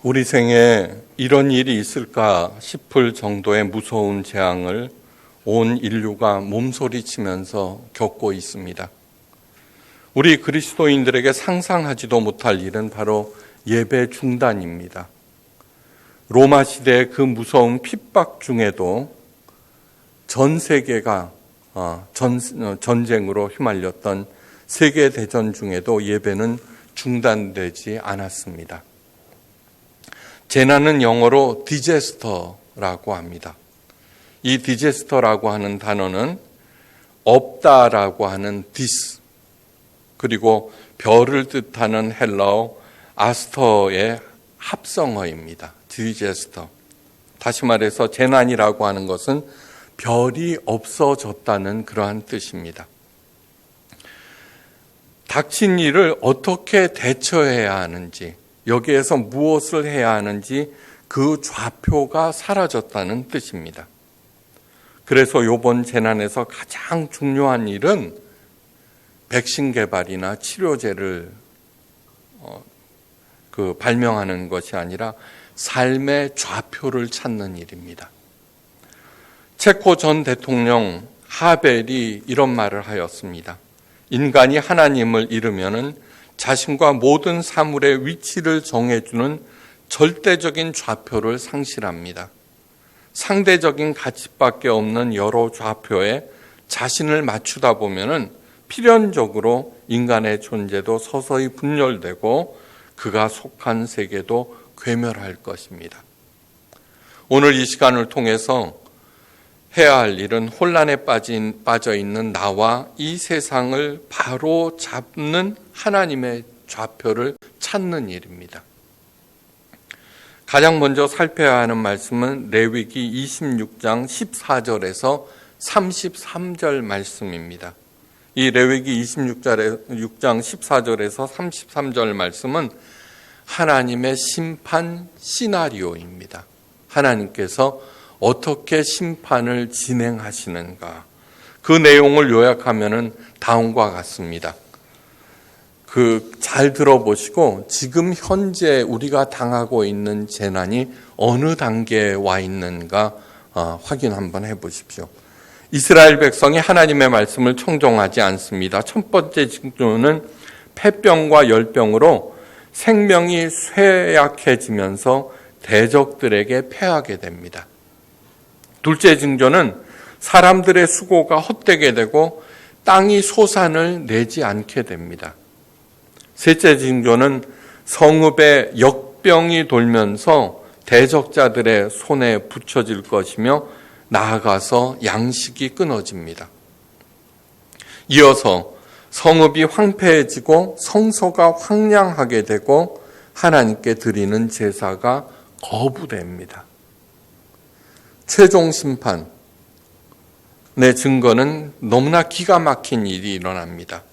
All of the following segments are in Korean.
우리 생에 이런 일이 있을까 싶을 정도의 무서운 재앙을 온 인류가 몸소리치면서 겪고 있습니다. 우리 그리스도인들에게 상상하지도 못할 일은 바로 예배 중단입니다. 로마 시대의 그 무서운 핍박 중에도 전 세계가 전쟁으로 휘말렸던 세계대전 중에도 예배는 중단되지 않았습니다. 재난은 영어로 디제스터라고 합니다. 이 디제스터라고 하는 단어는 없다라고 하는 디스, 그리고 별을 뜻하는 헬라어 아스터의 합성어입니다. 디제스터. 다시 말해서 재난이라고 하는 것은 별이 없어졌다는 그러한 뜻입니다. 닥친 일을 어떻게 대처해야 하는지, 여기에서 무엇을 해야 하는지 그 좌표가 사라졌다는 뜻입니다. 그래서 이번 재난에서 가장 중요한 일은 백신 개발이나 치료제를 발명하는 것이 아니라 삶의 좌표를 찾는 일입니다. 체코 전 대통령 하벨이 이런 말을 하였습니다. 인간이 하나님을 잃으면은 자신과 모든 사물의 위치를 정해주는 절대적인 좌표를 상실합니다. 상대적인 가치밖에 없는 여러 좌표에 자신을 맞추다 보면은 필연적으로 인간의 존재도 서서히 분열되고 그가 속한 세계도 괴멸할 것입니다. 오늘 이 시간을 통해서 해야 할 일은 혼란에 빠져 있는 나와 이 세상을 바로 잡는 하나님의 좌표를 찾는 일입니다. 가장 먼저 살펴야 하는 말씀은 레위기 26장 14절에서 33절 말씀입니다. 이 레위기 26장 14절에서 33절 말씀은 하나님의 심판 시나리오입니다. 하나님께서 어떻게 심판을 진행하시는가, 그 내용을 요약하면은 다음과 같습니다. 잘 들어보시고 지금 현재 우리가 당하고 있는 재난이 어느 단계에 와 있는가 확인 한번 해보십시오. 이스라엘 백성이 하나님의 말씀을 청종하지 않습니다. 첫 번째 징조는 폐병과 열병으로 생명이 쇠약해지면서 대적들에게 패하게 됩니다. 둘째 징조는 사람들의 수고가 헛되게 되고 땅이 소산을 내지 않게 됩니다. 셋째 징조는 성읍에 역병이 돌면서 대적자들의 손에 붙여질 것이며 나아가서 양식이 끊어집니다. 이어서 성읍이 황폐해지고 성소가 황량하게 되고 하나님께 드리는 제사가 거부됩니다. 최종 심판의 증거는 너무나 기가 막힌 일이 일어납니다.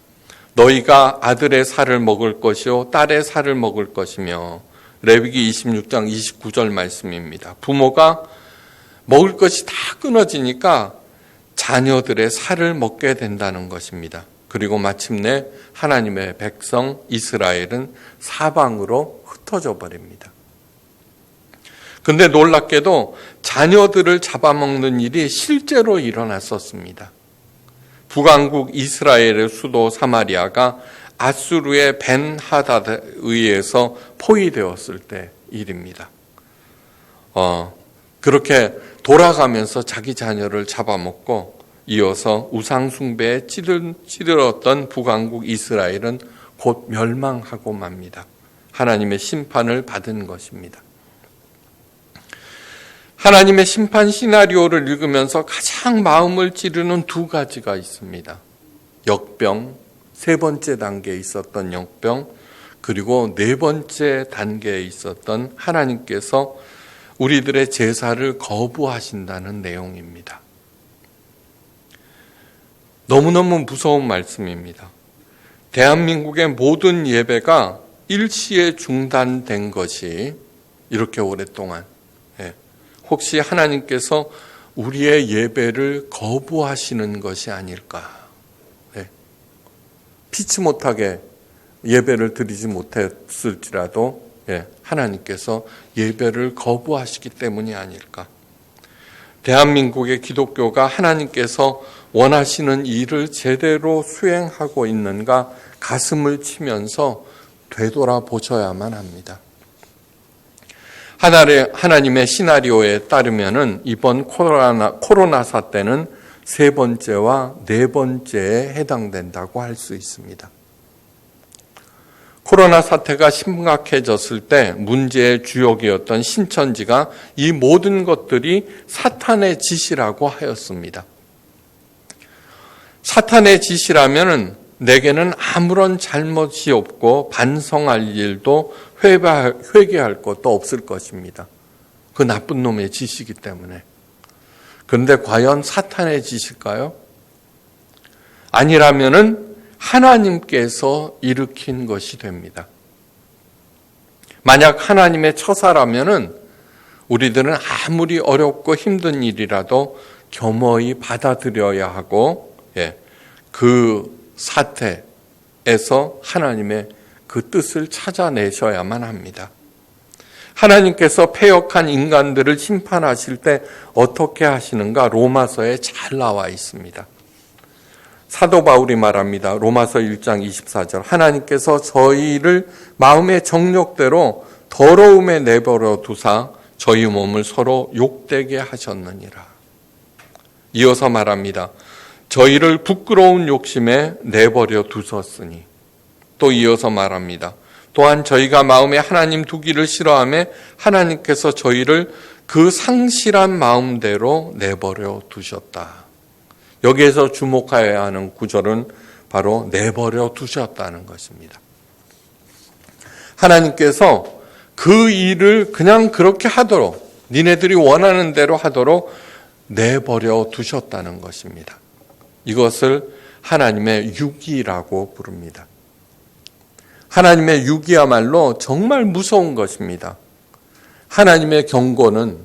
너희가 아들의 살을 먹을 것이요 딸의 살을 먹을 것이며, 레위기 26장 29절 말씀입니다. 부모가 먹을 것이 다 끊어지니까 자녀들의 살을 먹게 된다는 것입니다. 그리고 마침내 하나님의 백성 이스라엘은 사방으로 흩어져 버립니다. 근데 놀랍게도 자녀들을 잡아먹는 일이 실제로 일어났었습니다. 북왕국 이스라엘의 수도 사마리아가 아수르의 벤하닷에 의해서 포위되었을 때 일입니다. 그렇게 돌아가면서 자기 자녀를 잡아먹고 이어서 우상숭배에 찌들었던 북왕국 이스라엘은 곧 멸망하고 맙니다. 하나님의 심판을 받은 것입니다. 하나님의 심판 시나리오를 읽으면서 가장 마음을 찌르는 두 가지가 있습니다. 역병, 세 번째 단계에 있었던 역병, 그리고 네 번째 단계에 있었던 하나님께서 우리들의 제사를 거부하신다는 내용입니다. 너무너무 무서운 말씀입니다. 대한민국의 모든 예배가 일시에 중단된 것이 이렇게 오랫동안, 혹시 하나님께서 우리의 예배를 거부하시는 것이 아닐까. 피치 못하게 예배를 드리지 못했을지라도 하나님께서 예배를 거부하시기 때문이 아닐까. 대한민국의 기독교가 하나님께서 원하시는 일을 제대로 수행하고 있는가 가슴을 치면서 되돌아보셔야만 합니다. 하나님의 시나리오에 따르면은 이번 코로나 사태는 세 번째와 네 번째에 해당된다고 할 수 있습니다. 코로나 사태가 심각해졌을 때 문제의 주역이었던 신천지가 이 모든 것들이 사탄의 짓이라고 하였습니다. 사탄의 짓이라면은 내게는 아무런 잘못이 없고 반성할 일도 회개할 것도 없을 것입니다. 그 나쁜 놈의 짓이기 때문에. 그런데 과연 사탄의 짓일까요? 아니라면은 하나님께서 일으킨 것이 됩니다. 만약 하나님의 처사라면은 우리들은 아무리 어렵고 힘든 일이라도 겸허히 받아들여야 하고, 그 사태에서 하나님의 그 뜻을 찾아내셔야만 합니다. 하나님께서 패역한 인간들을 심판하실 때 어떻게 하시는가 로마서에 잘 나와 있습니다. 사도 바울이 말합니다. 로마서 1장 24절. 하나님께서 저희를 마음의 정욕대로 더러움에 내버려 두사 저희 몸을 서로 욕되게 하셨느니라. 이어서 말합니다. 저희를 부끄러운 욕심에 내버려 두셨으니. 또 이어서 말합니다. 또한 저희가 마음에 하나님 두기를 싫어하며 하나님께서 저희를 그 상실한 마음대로 내버려 두셨다. 여기에서 주목해야 하는 구절은 바로 내버려 두셨다는 것입니다. 하나님께서 그 일을 그냥 그렇게 하도록, 니네들이 원하는 대로 하도록 내버려 두셨다는 것입니다. 이것을 하나님의 유기라고 부릅니다. 하나님의 유기야말로 정말 무서운 것입니다. 하나님의 경고는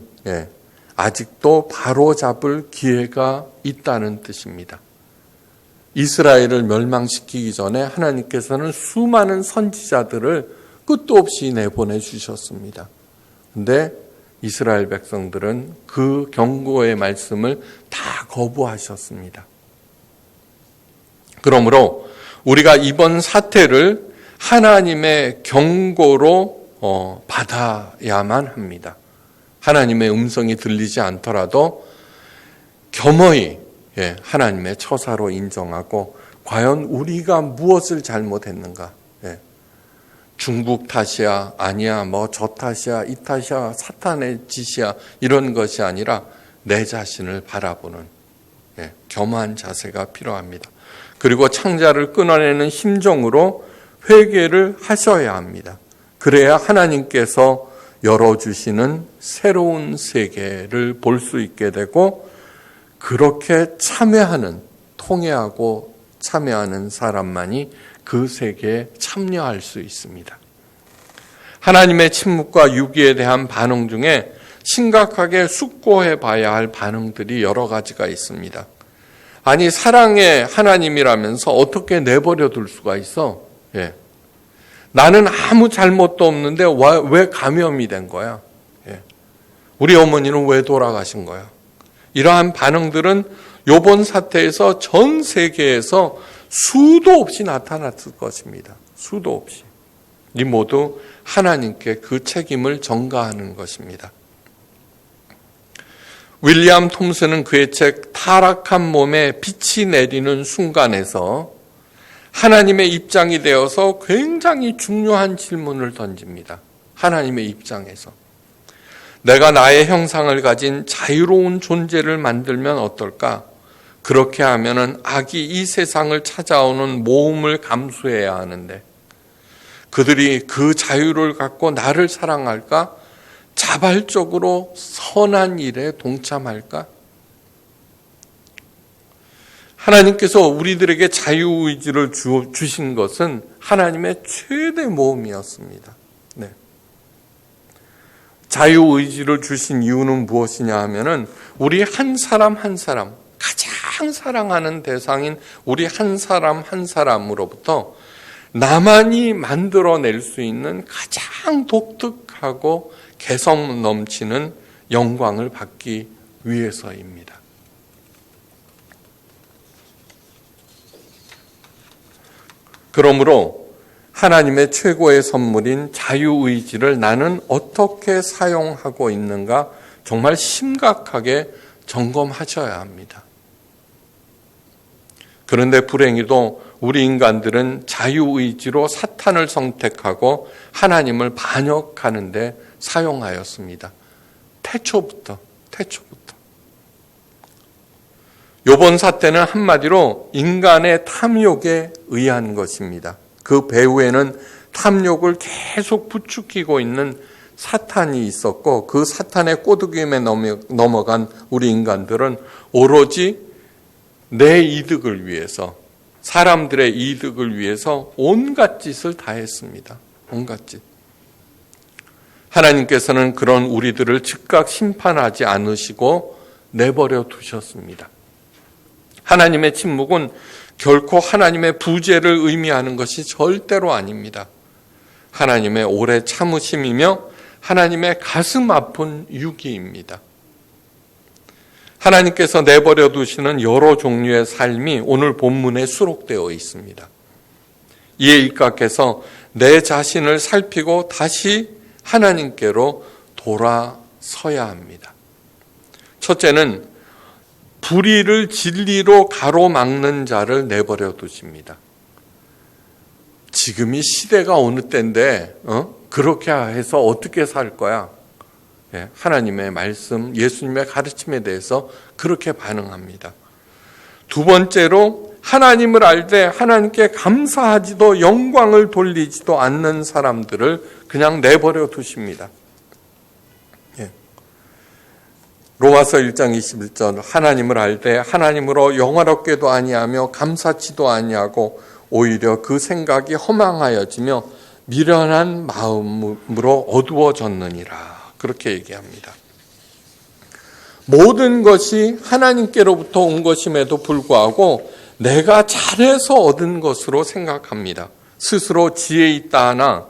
아직도 바로잡을 기회가 있다는 뜻입니다. 이스라엘을 멸망시키기 전에 하나님께서는 수많은 선지자들을 끝도 없이 내보내 주셨습니다. 그런데 이스라엘 백성들은 그 경고의 말씀을 다 거부하셨습니다. 그러므로 우리가 이번 사태를 하나님의 경고로 받아야만 합니다. 하나님의 음성이 들리지 않더라도 겸허히 하나님의 처사로 인정하고 과연 우리가 무엇을 잘못했는가? 중국 탓이야, 아니야, 저 탓이야, 이 탓이야, 사탄의 짓이야 이런 것이 아니라 내 자신을 바라보는 겸허한 자세가 필요합니다. 그리고 창자를 끊어내는 심정으로 회개를 하셔야 합니다. 그래야 하나님께서 열어주시는 새로운 세계를 볼 수 있게 되고 그렇게 통회하고 참여하는 사람만이 그 세계에 참여할 수 있습니다. 하나님의 침묵과 유기에 대한 반응 중에 심각하게 숙고해 봐야 할 반응들이 여러 가지가 있습니다. 아니 사랑의 하나님이라면서 어떻게 내버려 둘 수가 있어? 나는 아무 잘못도 없는데 왜 감염이 된 거야? 우리 어머니는 왜 돌아가신 거야? 이러한 반응들은 이번 사태에서 전 세계에서 수도 없이 나타났을 것입니다. 수도 없이. 이 모두 하나님께 그 책임을 전가하는 것입니다. 윌리엄 톰슨은 그의 책 타락한 몸에 빛이 내리는 순간에서 하나님의 입장이 되어서 굉장히 중요한 질문을 던집니다. 하나님의 입장에서. 내가 나의 형상을 가진 자유로운 존재를 만들면 어떨까? 그렇게 하면은 악이 이 세상을 찾아오는 모험을 감수해야 하는데 그들이 그 자유를 갖고 나를 사랑할까? 자발적으로 선한 일에 동참할까? 하나님께서 우리들에게 자유의지를 주신 것은 하나님의 최대 모험이었습니다. 자유의지를 주신 이유는 무엇이냐 하면은 우리 한 사람 한 사람, 가장 사랑하는 대상인 우리 한 사람 한 사람으로부터 나만이 만들어낼 수 있는 가장 독특하고 개성 넘치는 영광을 받기 위해서입니다. 그러므로 하나님의 최고의 선물인 자유의지를 나는 어떻게 사용하고 있는가 정말 심각하게 점검하셔야 합니다. 그런데 불행히도 우리 인간들은 자유의지로 사탄을 선택하고 하나님을 반역하는 데 사용하였습니다. 태초부터. 요번 사태는 한마디로 인간의 탐욕에 의한 것입니다. 그 배후에는 탐욕을 계속 부추기고 있는 사탄이 있었고, 그 사탄의 꼬드김에 넘어간 우리 인간들은 오로지 내 이득을 위해서, 사람들의 이득을 위해서 온갖 짓을 다 했습니다. 온갖 짓. 하나님께서는 그런 우리들을 즉각 심판하지 않으시고 내버려 두셨습니다. 하나님의 침묵은 결코 하나님의 부재를 의미하는 것이 절대로 아닙니다. 하나님의 오래 참으심이며 하나님의 가슴 아픈 유기입니다. 하나님께서 내버려 두시는 여러 종류의 삶이 오늘 본문에 수록되어 있습니다. 이에 입각해서 내 자신을 살피고 다시 하나님께로 돌아서야 합니다. 첫째는 불의를 진리로 가로막는 자를 내버려 두십니다. 지금이 시대가 어느 때인데 그렇게 해서 어떻게 살 거야? 하나님의 말씀, 예수님의 가르침에 대해서 그렇게 반응합니다. 두 번째로 하나님을 알되 하나님께 감사하지도 영광을 돌리지도 않는 사람들을 그냥 내버려 두십니다. 로마서 1장 21절 하나님을 알되 하나님으로 영화롭게도 아니하며 감사치도 아니하고 오히려 그 생각이 허망하여지며 미련한 마음으로 어두워졌느니라. 그렇게 얘기합니다. 모든 것이 하나님께로부터 온 것임에도 불구하고 내가 잘해서 얻은 것으로 생각합니다. 스스로 지혜 있다 하나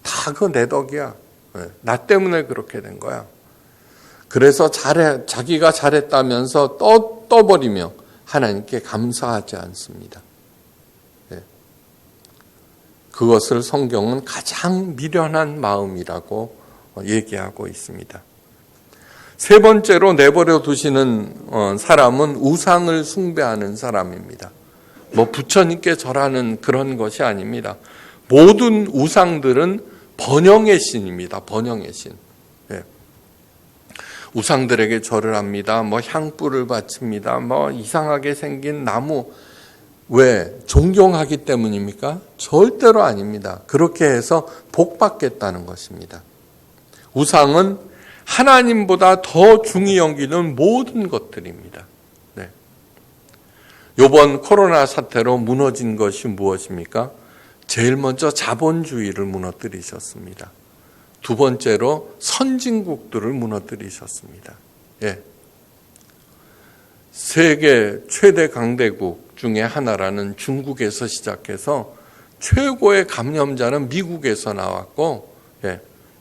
다 그 내 덕이야. 나 때문에 그렇게 된 거야. 그래서 자기가 잘했다면서 떠버리며 하나님께 감사하지 않습니다. 그것을 성경은 가장 미련한 마음이라고 얘기하고 있습니다. 세 번째로 내버려 두시는 사람은 우상을 숭배하는 사람입니다. 부처님께 절하는 그런 것이 아닙니다. 모든 우상들은 번영의 신입니다. 번영의 신. 우상들에게 절을 합니다. 향불을 바칩니다. 이상하게 생긴 나무. 왜? 존경하기 때문입니까? 절대로 아닙니다. 그렇게 해서 복받겠다는 것입니다. 우상은 하나님보다 더 중히 여기는 모든 것들입니다. 이번 코로나 사태로 무너진 것이 무엇입니까? 제일 먼저 자본주의를 무너뜨리셨습니다. 두 번째로 선진국들을 무너뜨리셨습니다. 세계 최대 강대국 중에 하나라는 중국에서 시작해서 최고의 감염자는 미국에서 나왔고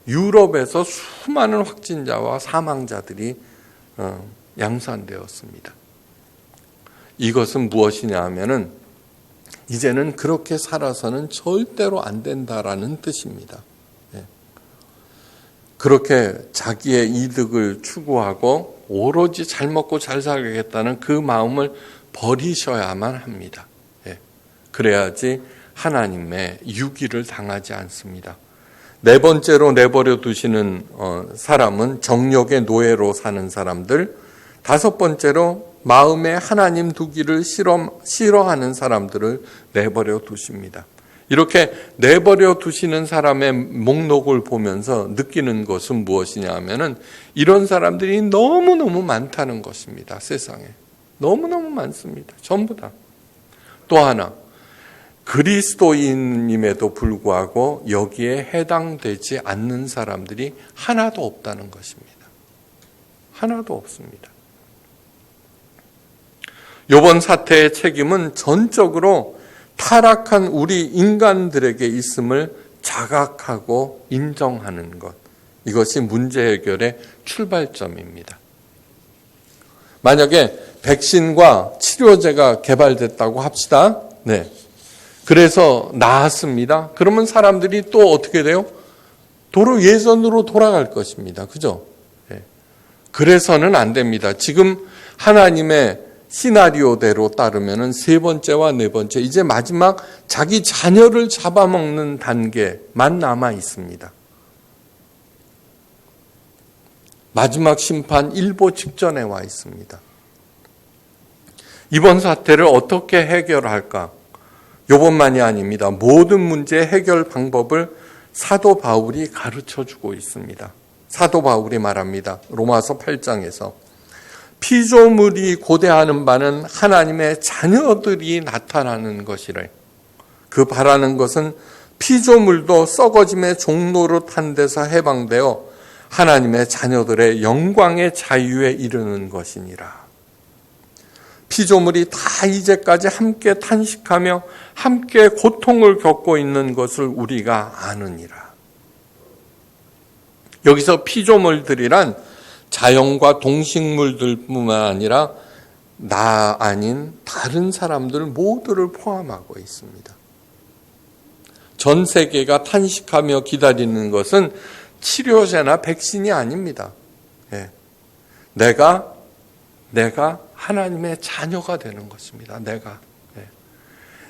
유럽에서 수많은 확진자와 사망자들이 양산되었습니다. 이것은 무엇이냐 하면은 이제는 그렇게 살아서는 절대로 안 된다라는 뜻입니다. 그렇게 자기의 이득을 추구하고 오로지 잘 먹고 잘 살겠다는 그 마음을 버리셔야만 합니다. 그래야지 하나님의 유기를 당하지 않습니다. 네 번째로 내버려 두시는 사람은 정욕의 노예로 사는 사람들, 다섯 번째로 마음에 하나님 두기를 싫어하는 사람들을 내버려 두십니다. 이렇게 내버려 두시는 사람의 목록을 보면서 느끼는 것은 무엇이냐 하면은 이런 사람들이 너무너무 많다는 것입니다. 세상에. 너무너무 많습니다. 전부 다. 또 하나, 그리스도인임에도 불구하고 여기에 해당되지 않는 사람들이 하나도 없다는 것입니다. 하나도 없습니다. 이번 사태의 책임은 전적으로 타락한 우리 인간들에게 있음을 자각하고 인정하는 것. 이것이 문제 해결의 출발점입니다. 만약에 백신과 치료제가 개발됐다고 합시다. 네. 그래서 나았습니다. 그러면 사람들이 또 어떻게 돼요? 도로 예전으로 돌아갈 것입니다. 그죠? 네. 그래서는 안 됩니다. 지금 하나님의 시나리오대로 따르면은 세 번째와 네 번째, 이제 마지막 자기 자녀를 잡아먹는 단계만 남아 있습니다. 마지막 심판 일보 직전에 와 있습니다. 이번 사태를 어떻게 해결할까? 요번만이 아닙니다. 모든 문제의 해결 방법을 사도 바울이 가르쳐주고 있습니다. 사도 바울이 말합니다. 로마서 8장에서 피조물이 고대하는 바는 하나님의 자녀들이 나타나는 것이래. 그 바라는 것은 피조물도 썩어짐의 종로로 탄 데서 해방되어 하나님의 자녀들의 영광의 자유에 이르는 것이니라. 피조물이 다 이제까지 함께 탄식하며 함께 고통을 겪고 있는 것을 우리가 아느니라. 여기서 피조물들이란 자연과 동식물들뿐만 아니라 나 아닌 다른 사람들 모두를 포함하고 있습니다. 전 세계가 탄식하며 기다리는 것은 치료제나 백신이 아닙니다. 예. 내가 하나님의 자녀가 되는 것입니다.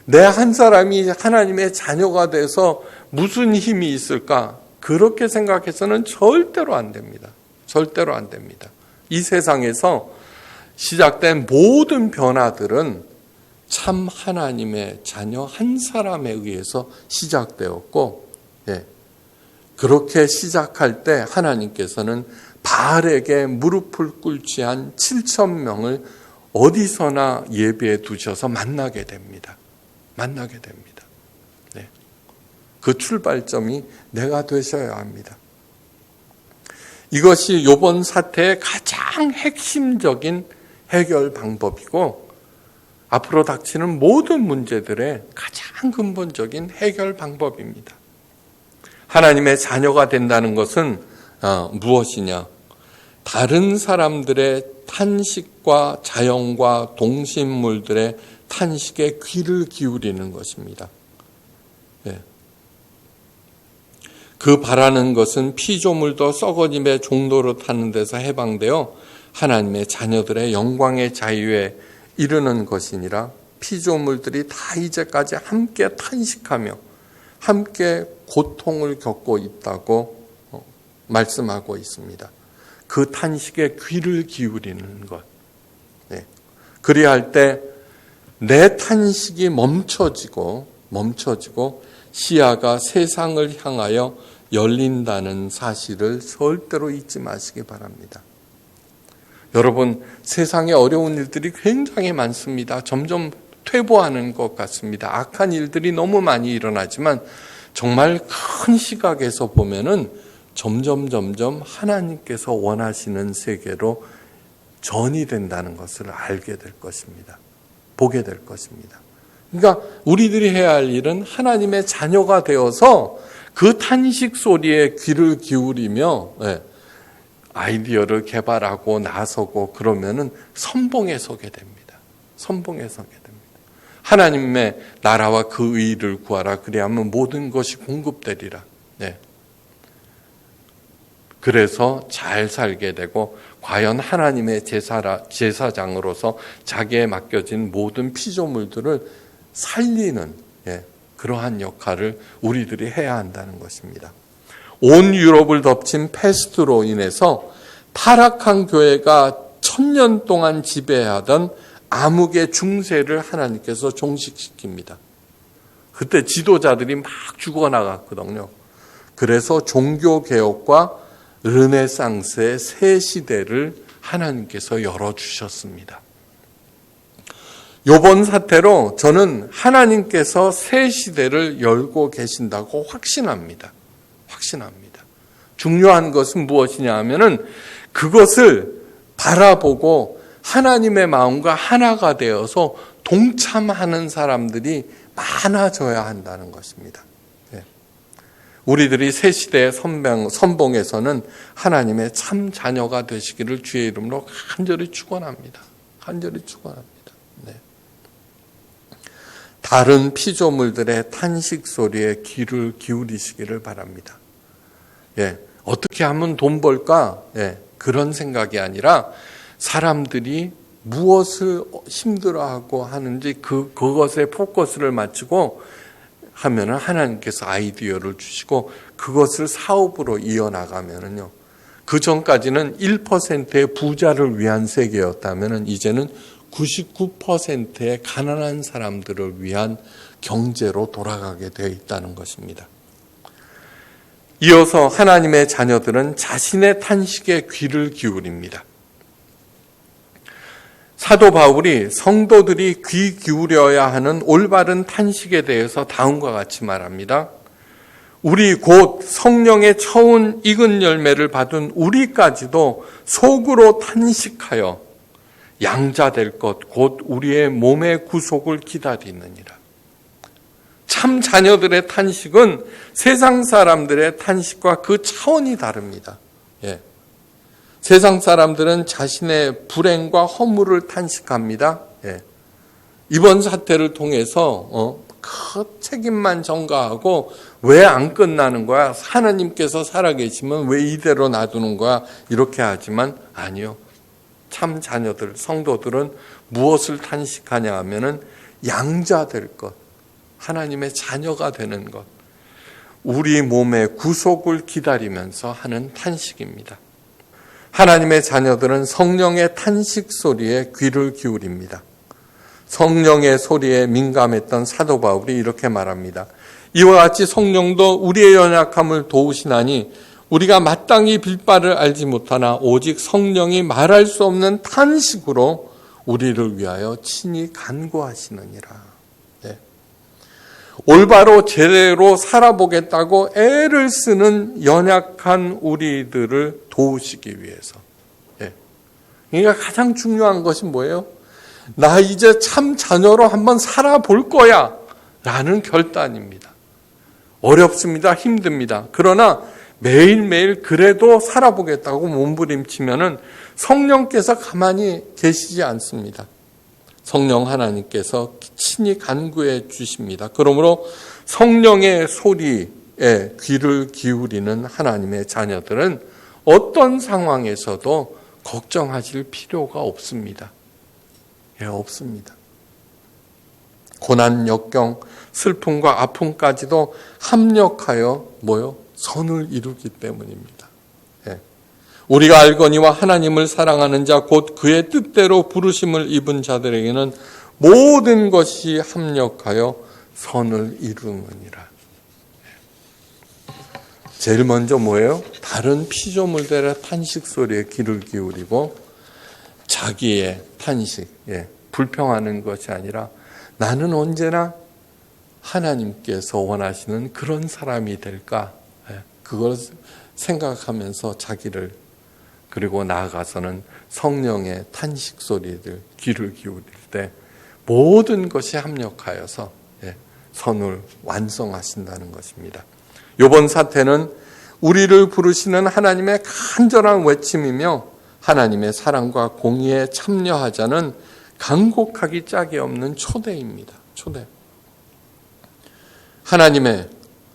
내 한 사람이 하나님의 자녀가 돼서 무슨 힘이 있을까? 그렇게 생각해서는 절대로 안 됩니다. 절대로 안 됩니다. 이 세상에서 시작된 모든 변화들은 참 하나님의 자녀 한 사람에 의해서 시작되었고, 예. 그렇게 시작할 때 하나님께서는 바알에게 무릎을 꿇지 한 7,000명을 어디서나 예배에 두셔서 만나게 됩니다. 네. 그 출발점이 내가 되셔야 합니다. 이것이 이번 사태의 가장 핵심적인 해결 방법이고 앞으로 닥치는 모든 문제들의 가장 근본적인 해결 방법입니다. 하나님의 자녀가 된다는 것은 무엇이냐? 다른 사람들의 탄식과 자연과 동식물들의 탄식에 귀를 기울이는 것입니다. 예. 그 바라는 것은 피조물도 썩어짐의 종로로 타는 데서 해방되어 하나님의 자녀들의 영광의 자유에 이르는 것이니라. 피조물들이 다 이제까지 함께 탄식하며 함께 고통을 겪고 있다고 말씀하고 있습니다. 그 탄식에 귀를 기울이는 것. 네. 그리야 할 때 내 탄식이 멈춰지고 시야가 세상을 향하여 열린다는 사실을 절대로 잊지 마시기 바랍니다. 여러분, 세상에 어려운 일들이 굉장히 많습니다. 점점 퇴보하는 것 같습니다. 악한 일들이 너무 많이 일어나지만 정말 큰 시각에서 보면은 점점 하나님께서 원하시는 세계로 전이 된다는 것을 알게 될 것입니다. 보게 될 것입니다. 그러니까 우리들이 해야 할 일은 하나님의 자녀가 되어서 그 탄식 소리에 귀를 기울이며 아이디어를 개발하고 나서고 그러면은 선봉에 서게 됩니다. 하나님의 나라와 그 의를 구하라. 그리하면 모든 것이 공급되리라. 네. 그래서 잘 살게 되고 과연 하나님의 제사장으로서 자기에 맡겨진 모든 피조물들을 살리는 그러한 역할을 우리들이 해야 한다는 것입니다. 온 유럽을 덮친 패스트로 인해서 타락한 교회가 1000년 동안 지배하던 암흑의 중세를 하나님께서 종식시킵니다. 그때 지도자들이 막 죽어나갔거든요. 그래서 종교개혁과 르네상스의 새 시대를 하나님께서 열어주셨습니다. 이번 사태로 저는 하나님께서 새 시대를 열고 계신다고 확신합니다. 중요한 것은 무엇이냐 하면은 그것을 바라보고 하나님의 마음과 하나가 되어서 동참하는 사람들이 많아져야 한다는 것입니다. 우리들이 새 시대의 선봉에서는 하나님의 참 자녀가 되시기를 주의 이름으로 간절히 축원합니다. 간절히 축원합니다. 네. 다른 피조물들의 탄식 소리에 귀를 기울이시기를 바랍니다. 어떻게 하면 돈 벌까? 그런 생각이 아니라 사람들이 무엇을 힘들어하고 하는지 그것에 포커스를 맞추고 하면은 하나님께서 아이디어를 주시고 그것을 사업으로 이어나가면은요. 그 전까지는 1%의 부자를 위한 세계였다면은 이제는 99%의 가난한 사람들을 위한 경제로 돌아가게 되어 있다는 것입니다. 이어서 하나님의 자녀들은 자신의 탄식에 귀를 기울입니다. 사도 바울이 성도들이 귀 기울여야 하는 올바른 탄식에 대해서 다음과 같이 말합니다. 우리 곧 성령의 처음 익은 열매를 받은 우리까지도 속으로 탄식하여 양자될 것 곧 우리의 몸의 구속을 기다리느니라. 참 자녀들의 탄식은 세상 사람들의 탄식과 그 차원이 다릅니다. 세상 사람들은 자신의 불행과 허물을 탄식합니다. 이번 사태를 통해서 그 책임만 전가하고 왜 안 끝나는 거야? 하나님께서 살아계시면 왜 이대로 놔두는 거야? 이렇게 하지만 아니요. 참 자녀들, 성도들은 무엇을 탄식하냐 하면은 양자될 것, 하나님의 자녀가 되는 것, 우리 몸의 구속을 기다리면서 하는 탄식입니다. 하나님의 자녀들은 성령의 탄식 소리에 귀를 기울입니다. 성령의 소리에 민감했던 사도 바울이 이렇게 말합니다. 이와 같이 성령도 우리의 연약함을 도우시나니 우리가 마땅히 빌 바를 알지 못하나 오직 성령이 말할 수 없는 탄식으로 우리를 위하여 친히 간구하시느니라. 올바로 제대로 살아보겠다고 애를 쓰는 연약한 우리들을 도우시기 위해서. 그러니까 가장 중요한 것이 뭐예요? 나 이제 참 자녀로 한번 살아볼 거야 라는 결단입니다. 어렵습니다. 힘듭니다. 그러나 매일매일 그래도 살아보겠다고 몸부림치면은 성령께서 가만히 계시지 않습니다. 성령 하나님께서 친히 간구해 주십니다. 그러므로 성령의 소리에 귀를 기울이는 하나님의 자녀들은 어떤 상황에서도 걱정하실 필요가 없습니다. 없습니다. 고난, 역경, 슬픔과 아픔까지도 합력하여 선을 이루기 때문입니다. 우리가 알거니와 하나님을 사랑하는 자 곧 그의 뜻대로 부르심을 입은 자들에게는 모든 것이 합력하여 선을 이루느니라. 제일 먼저 뭐예요? 다른 피조물들의 탄식 소리에 귀를 기울이고 자기의 탄식, 불평하는 것이 아니라 나는 언제나 하나님께서 원하시는 그런 사람이 될까? 그걸 생각하면서 자기를 그리고 나아가서는 성령의 탄식 소리들 귀를 기울일 때 모든 것이 합력하여서 선을 완성하신다는 것입니다. 이번 사태는 우리를 부르시는 하나님의 간절한 외침이며 하나님의 사랑과 공의에 참여하자는 간곡하기 짝이 없는 초대입니다. 초대. 하나님의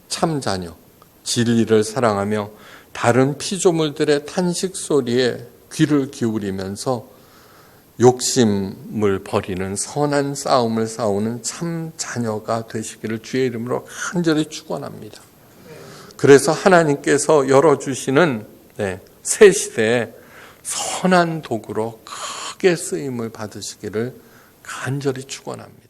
참 자녀, 진리를 사랑하며 다른 피조물들의 탄식 소리에 귀를 기울이면서 욕심을 버리는 선한 싸움을 싸우는 참 자녀가 되시기를 주의 이름으로 간절히 축원합니다. 그래서 하나님께서 열어주시는 새 시대에 선한 도구로 크게 쓰임을 받으시기를 간절히 축원합니다.